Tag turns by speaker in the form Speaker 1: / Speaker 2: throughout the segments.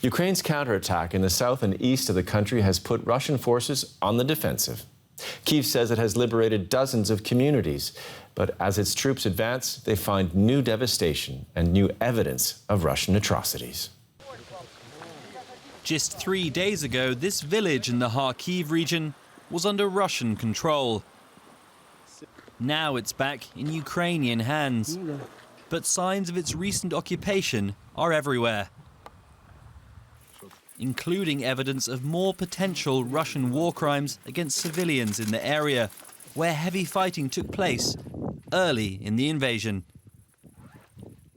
Speaker 1: Ukraine's counterattack in the south and east of the country has put Russian forces on the defensive. Kyiv says it has liberated dozens of communities, but as its troops advance, they find new devastation and new evidence of Russian atrocities.
Speaker 2: Just 3 days ago, this village in the Kyiv region was under Russian control. Now it's back in Ukrainian hands, but signs of its recent occupation are everywhere, including evidence of more potential Russian war crimes against civilians in the area, where heavy fighting took place early in the invasion.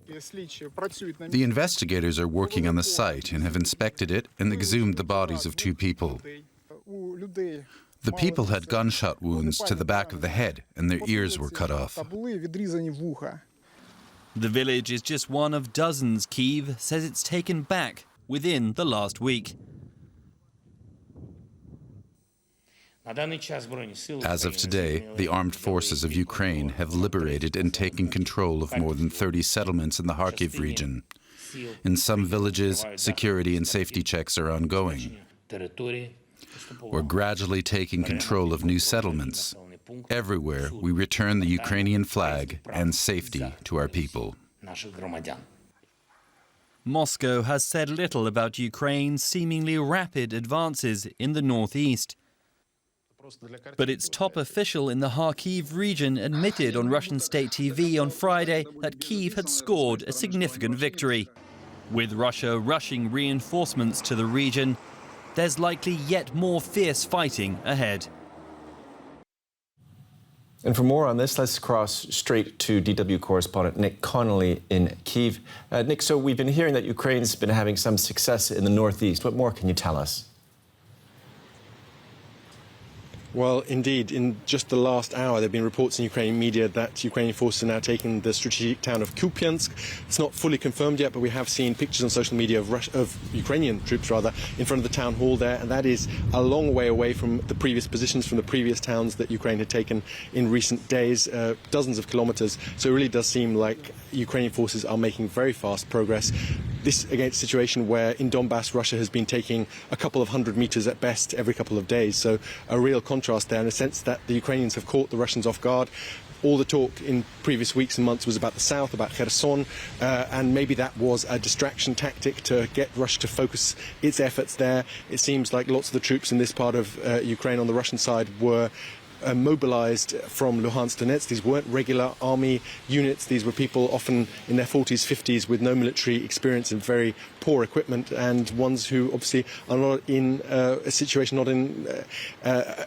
Speaker 3: The investigators are working on the site and have inspected it and exhumed the bodies of 2 people. The people had gunshot wounds to the back of the head and their ears were cut off.
Speaker 2: The village is just one of dozens Kyiv says it's taken back within the last week.
Speaker 3: As of today, the armed forces of Ukraine have liberated and taken control of more than 30 settlements in the Kharkiv region. In some villages, security and safety checks are ongoing. We're gradually taking control of new settlements. Everywhere, we return the Ukrainian flag and safety to our people.
Speaker 2: Moscow has said little about Ukraine's seemingly rapid advances in the northeast. But its top official in the Kharkiv region admitted on Russian state TV on Friday that Kyiv had scored a significant victory. With Russia rushing reinforcements to the region, there's likely yet more fierce fighting ahead.
Speaker 1: And for more on this, let's cross straight to DW correspondent Nick Connolly in Kyiv. Nick, so we've been hearing that Ukraine's been having some success in the northeast. What more can you tell us?
Speaker 4: Well, indeed, in just the last hour, there have been reports in Ukrainian media that Ukrainian forces are now taking the strategic town of Kupiansk. It's not fully confirmed yet, but we have seen pictures on social media of Ukrainian troops, in front of the town hall there, and that is a long way away from the previous positions, from the previous towns that Ukraine had taken in recent days, dozens of kilometers. So it really does seem like Ukrainian forces are making very fast progress. This against a situation where in Donbass, Russia has been taking a couple of 100 meters at best every couple of days. So a real contrast there in a sense that the Ukrainians have caught the Russians off guard. All the talk in previous weeks and months was about the south, about Kherson, and maybe that was a distraction tactic to get Russia to focus its efforts there. It seems like lots of the troops in this part of Ukraine on the Russian side were mobilized from Luhansk Donetsk. These weren't regular army units. These were people often in their 40s, 50s with no military experience and very poor equipment, and ones who obviously are not in a situation, not in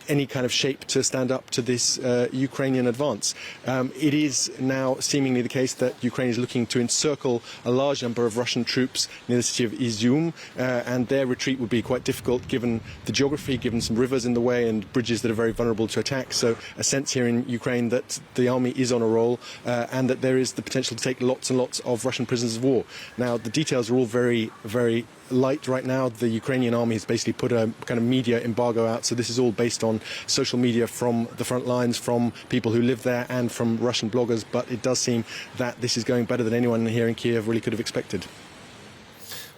Speaker 4: any kind of shape to stand up to this Ukrainian advance. It is now seemingly the case that Ukraine is looking to encircle a large number of Russian troops near the city of Izium, and their retreat would be quite difficult given the geography, given some rivers in the way and bridges that are very vulnerable to attack. So a sense here in Ukraine that the army is on a roll and that there is the potential to take lots and lots of Russian prisoners of war. Now, the details are all very, very light right now. The Ukrainian army has basically put a kind of media embargo out, so this is all based on social media from the front lines, from people who live there and from Russian bloggers, but it does seem that this is going better than anyone here in Kyiv really could have expected.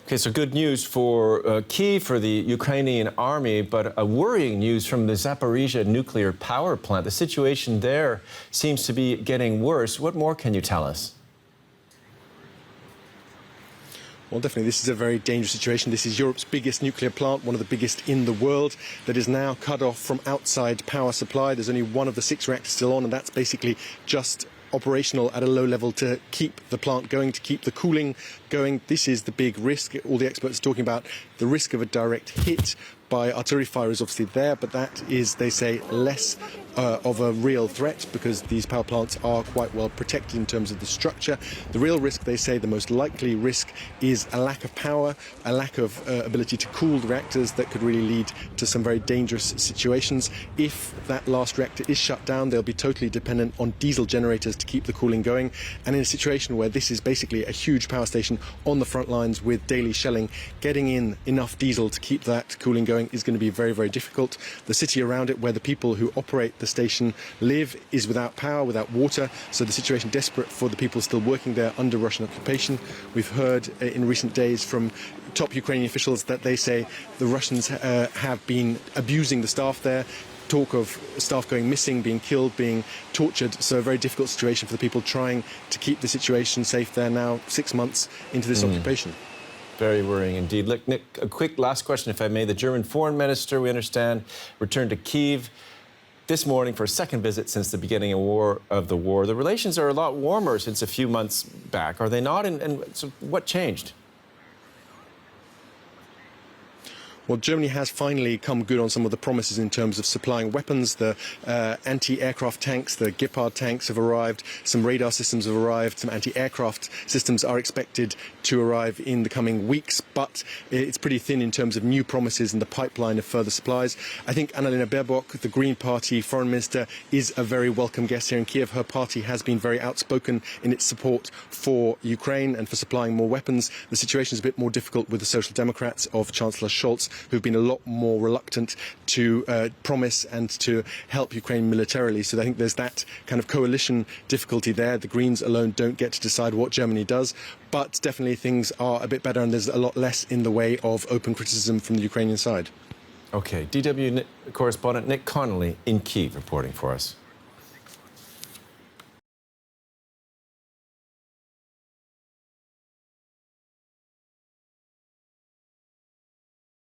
Speaker 1: Okay, so good news for Kyiv, for the Ukrainian army, but a worrying news from the Zaporizhzhia nuclear power plant. The situation there seems to be getting worse. What more can you tell us?
Speaker 4: Well, definitely, this is a very dangerous situation. This is Europe's biggest nuclear plant, one of the biggest in the world, that is now cut off from outside power supply. There's only one of the 6 reactors still on, and that's basically just operational at a low level to keep the plant going, to keep the cooling going. This is the big risk. All the experts are talking about the risk of a direct hit by artillery fire is obviously there, but that is, they say, less of a real threat because these power plants are quite well protected in terms of the structure. The real risk, they say, the most likely risk is a lack of power, a lack of ability to cool the reactors that could really lead to some very dangerous situations. If that last reactor is shut down, they'll be totally dependent on diesel generators to keep the cooling going. And in a situation where this is basically a huge power station situation on the front lines with daily shelling. Getting in enough diesel to keep that cooling going is going to be very, very difficult. The city around it, where the people who operate the station live, is without power, without water, so the situation desperate for the people still working there under Russian occupation. We've heard in recent days from top Ukrainian officials that they say the Russians have been abusing the staff there. Talk of staff going missing, being killed, being tortured. So a very difficult situation for the people trying to keep the situation safe there now, 6 months into this occupation.
Speaker 1: Very worrying indeed. Look, Nick, a quick last question, if I may. The German foreign minister, we understand, returned to Kyiv this morning for a second visit since the beginning of the war. The relations are a lot warmer since a few months back, are they not? And so what changed?
Speaker 4: Well, Germany has finally come good on some of the promises in terms of supplying weapons. The anti-aircraft tanks, the Gepard tanks have arrived. Some radar systems have arrived. Some anti-aircraft systems are expected to arrive in the coming weeks. But it's pretty thin in terms of new promises and the pipeline of further supplies. I think Annalena Baerbock, the Green Party foreign minister, is a very welcome guest here in Kiev. Her party has been very outspoken in its support for Ukraine and for supplying more weapons. The situation is a bit more difficult with the Social Democrats of Chancellor Scholz, who've been a lot more reluctant to promise and to help Ukraine militarily. So I think there's that kind of coalition difficulty there. The Greens alone don't get to decide what Germany does, but definitely things are a bit better and there's a lot less in the way of open criticism from the Ukrainian side.
Speaker 1: Okay, DW correspondent Nick Connolly in Kyiv reporting for us.